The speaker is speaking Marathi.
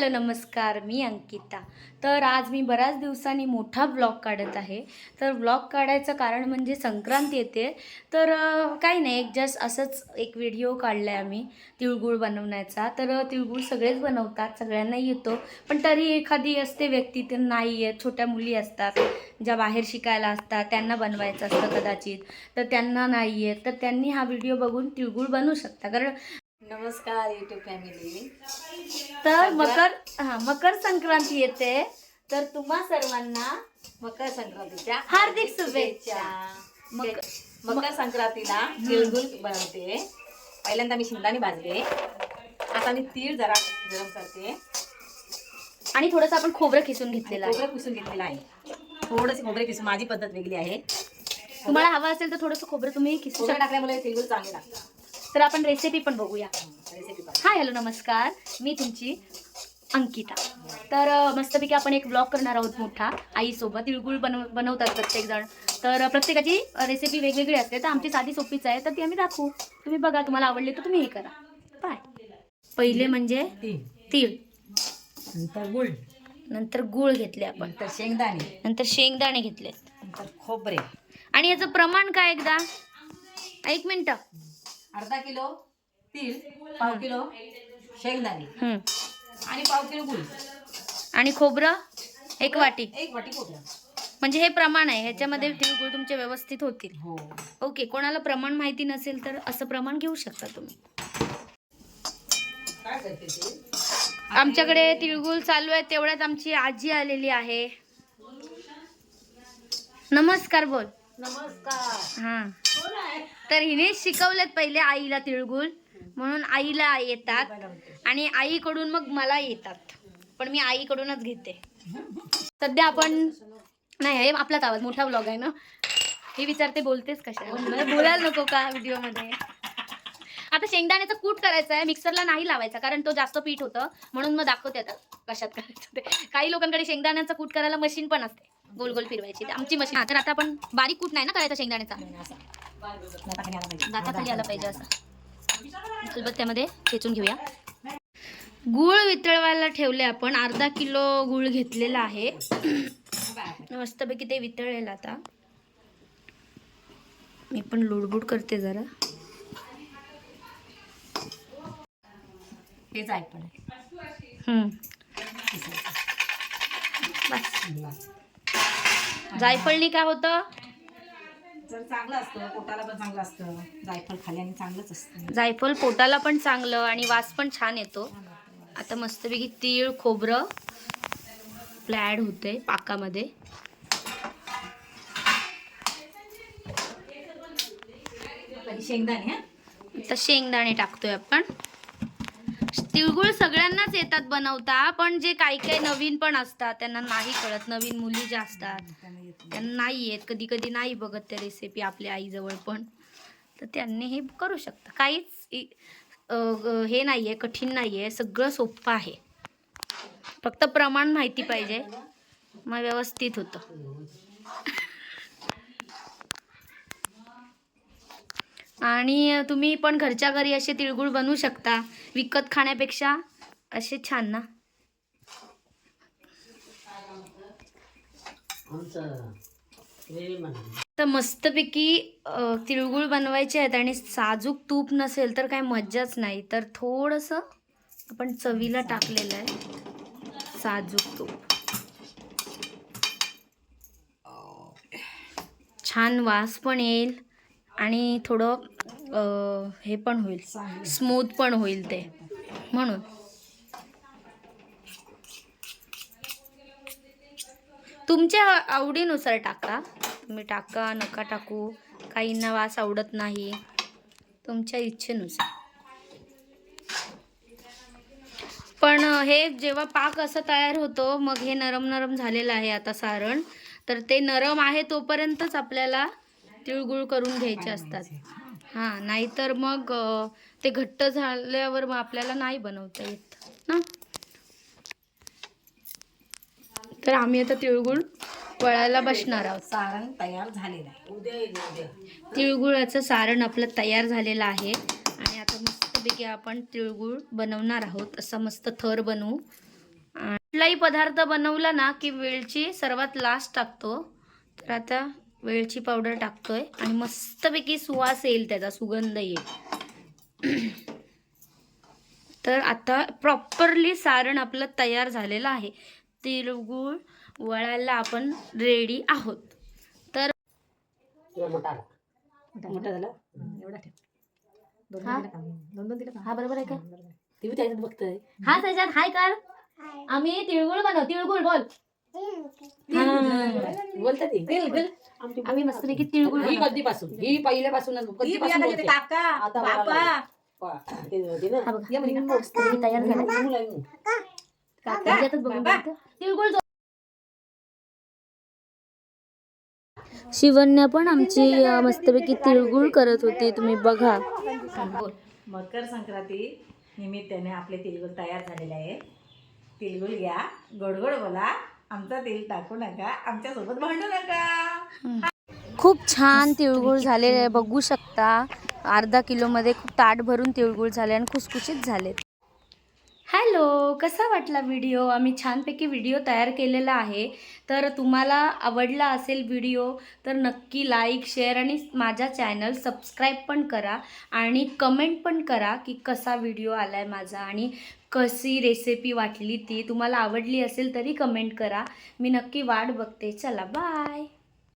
हॅलो नमस्कार, मी अंकिता. तर आज मी बऱ्याच दिवसांनी मोठा व्लॉग काढत आहे. तर व्लॉग काढायचं कारण म्हणजे संक्रांत येते. तर काही नाही, एक जस्ट असंच एक व्हिडिओ काढला आहे आम्ही तिळगुळ बनवण्याचा. तर तिळगुळ सगळेच बनवतात, सगळ्यांना येतो. पण तरी एखादी असते व्यक्ती ते नाही येत, छोट्या मुली असतात ज्या बाहेर शिकायला असतात, त्यांना बनवायचं असतं कदाचित, तर त्यांना नाही येत. तर त्यांनी हा व्हिडिओ बघून तिळगुळ बनवू शकता. कारण नमस्कार यूट्यूब फॅमिली. तर मकर संक्रांती येते, तर तुम्हा सर्वांना मकर संक्रांतीच्या हार्दिक शुभेच्छा. मकर संक्रांतीला तिळगुळ बनवते. पहिल्यांदा मी शेंगदाणे भाजले, आता मी तीळ जरा गरम करते आणि थोडंसं आपण खोबरं किसून घेतलेलं आहे. खोबरं पुसून घेतलेलं आहे. थोडंसं खोबरे किसून, माझी पद्धत वेगळी आहे. तुम्हाला हवं असेल तर थोडंसं खोबरं तुम्ही किसू खोबरं शकता. टाकल्यामुळे तिळगुळ चांगले लागतात. तर आपण रेसिपी पण बघूया. रेसिपी हाय हॅलो नमस्कार, मी तुमची अंकिता. तर मस्तपैकी आपण एक ब्लॉग करणार आहोत मोठा आईसोबत. तिळगुळ बनवतात प्रत्येकजण, तर प्रत्येकाची रेसिपी वेगवेगळी असते. तर आमची साधी सोपीच आहे, तर ती आम्ही दाखवू. तुम्ही बघा, तुम्हाला आवडली तर तुम्ही हे करा. बाय. पहिले म्हणजे तीळ, नंतर गुळ, नंतर गूळ घेतले आपण, नंतर शेंगदाणे, नंतर शेंगदाणे घेतले, नंतर खोबरे. आणि याचं प्रमाण काय एकदा, एक मिनिट. अर्धा किलो तीळ, पाव किलो शेंगदाणे आणि पाव किलो गुळ आणि खोबरं एक वाटी. एक वाटी खोबरं. म्हणजे हे प्रमाण आहे, ह्याच्यामध्ये तिळगुळ तुमचे व्यवस्थित होतील. हो. ओके, कोणाला प्रमाण माहिती नसेल तर असं प्रमाण घेऊ शकता तुम्ही. काय करते ते? आमच्याकडे तिळगुळ चालू आहे, तेवढ्यात आमची आजी आलेली आहे. नमस्कार बोल. नमस्कार. हां, तर हिने शिकवलेत पहिले आईला तिळगुळ, म्हणून आईला येतात आणि आईकडून मग मला येतात, पण मी आईकडूनच घेते. सध्या आपण नाही, हे आपलाच आवाज, मोठा व्लॉग आहे ना. हे विचारते बोलतेस कशा, बोलायला नको का व्हिडिओमध्ये. आता शेंगदाण्याचं कूट करायचं आहे, मिक्सरला नाही लावायचा कारण तो जास्त पीठ होतं, म्हणून मग दाखवते आता कशात करायचं ते. काही लोकांकडे शेंगदाण्याचं कूट करायला मशीन पण असते, गोल गोल फिरवायची, आमची मशीन. तर आता आपण बारीक कूट नाही ना करायचा शेंगदाण्याचा, दाताखाली आला पाहिजे असं. खलबत्त्यामध्ये ठेचून घेऊया. गूळ वितळवायला ठेवले आपण. अर्धा किलो गूळ घेतलेला आहे. मस्तपैकी ते वितळलेलं. आता मी पण लुडबुड करते जरा. हे जायफळ बस. जायफळनी काय होतं, जर चांगलं असतं, पोटाला पण चांगलं असतं. जायफळ खाल्ल्याने चांगलंच असतं. जायफळ पोटाला पण चांगलं आणि वास पण छान येतो. आता मस्तपैकी तीळ खोबरं ऍड होते पाकामध्ये. शेंगदाणे. आता शेंगदाणे टाकतोय आपण. तिळगुळ सगळ्यांनाच येतात बनवता, पण जे काही काही नवीन पण असतात त्यांना नाही कळत. नवीन मुली ज्या असतात त्यांना नाही येत, कधी कधी नाही बघत त्या रेसिपी आपल्या आईजवळ पण, तर त्यांनी हे करू शकता. काहीच हे नाही आहे, कठीण नाही आहे, सगळं सोपं आहे. फक्त प्रमाण माहिती पाहिजे, मग व्यवस्थित होतं. आणि तुम्ही पण घरच्या घरी असे तिळगुळ बनवू शकता, विकत खाण्यापेक्षा असे छान ना. तर मस्तपैकी तिळगुळ बनवायचे आहेत आणि साजूक तूप नसेल तर काय मज्जाच नाही. तर थोडंसं आपण चवीला टाकलेलं आहे साजूक तूप. छान वास पण येईल आणि थोडं हे पण होईल, स्मूथ पण होईल ते, म्हणून. तुमच्या आवडीनुसार टाका, तुम्ही टाका नका टाकू. काहींना वास आवडत नाही, तुमच्या इच्छेनुसार. पण हे जेव्हा पाक असं तयार होतो, मग हे नरम नरम झालेलं आहे आता सारण. तर ते नरम आहे तोपर्यंतच आपल्याला तिळगुळ करून घ्यायचे असतात. हां, नाहीतर मग ते घट्ट झाल्यावर मग आपल्याला नाही बनवता येत ना. तर आम्ही आता तिळगुळ वळायला बसणार आहोत. सारण तयार झालेलं आहे. तिळगुळाचं सारण आपलं तयार झालेलं आहे आणि आता मस्तपैकी आपण तिळगुळ बनवणार आहोत. असा मस्त थर बनवू. कुठलाही पदार्थ बनवला ना की वेलची सर्वात लास्ट टाकतो. तर आता वेलची पावडर टाकतोय आणि मस्तपैकी सुवास येईल, त्याचा सुगंध येईल. तर आता प्रॉपरली सारण आपलं तयार झालेलं आहे. तिळगुळ वळायला आपण रेडी आहोत. तर मोठा झाला एवढा ठेव. दोन दिला का? हा बरोबर आहे का? टीव्ही त्याच्यात बघतोय. हा त्याच्यात हाय कर. आम्ही तिळगुळ बनव. तिळगुळ बोल. बोलता ती आम्ही मस्तपैकी तिळगुळ ही बनवतो. कधीपासून ही पहिल्यापासूनच कधीपासून बोलते. काका आता बापा ते होती ना. हा बघा, मस्तपैकी तयार झाला. मूल आहे मूल. त्याच्यातच बघून बघतो. तिळगुळ शिवन्या पण आमची मस्तपैकी तिळगुळ करत होती, तुम्ही बघा. मकर संक्रांती निमित्ताने आपले तिळगुळ तयार झालेले आहे. तिळगुळ घ्या, गोड गोड बोला, आमचा तेल टाकू नका, आमच्यासोबत भांडू नका. खूप छान तिळगुळ झालेले आहे, बघू शकता. अर्धा किलोमध्ये खूप ताट भरून तिळगुळ झाले आणि खुसखुशीत झाले. हॅलो, कसा वाटला व्हिडिओ? आम्ही छानपैकी व्हिडिओ तयार केलेला आहे. तर तुम्हाला आवडला असेल व्हिडिओ तर नक्की लाईक, शेअर आणि माझा चॅनल सबस्क्राईब पण करा आणि कमेंट पण करा की कसा व्हिडिओ आला आहे माझा आणि कशी रेसिपी वाटली ती. तुम्हाला आवडली असेल तरी कमेंट करा, मी नक्की वाट बघते. चला बाय.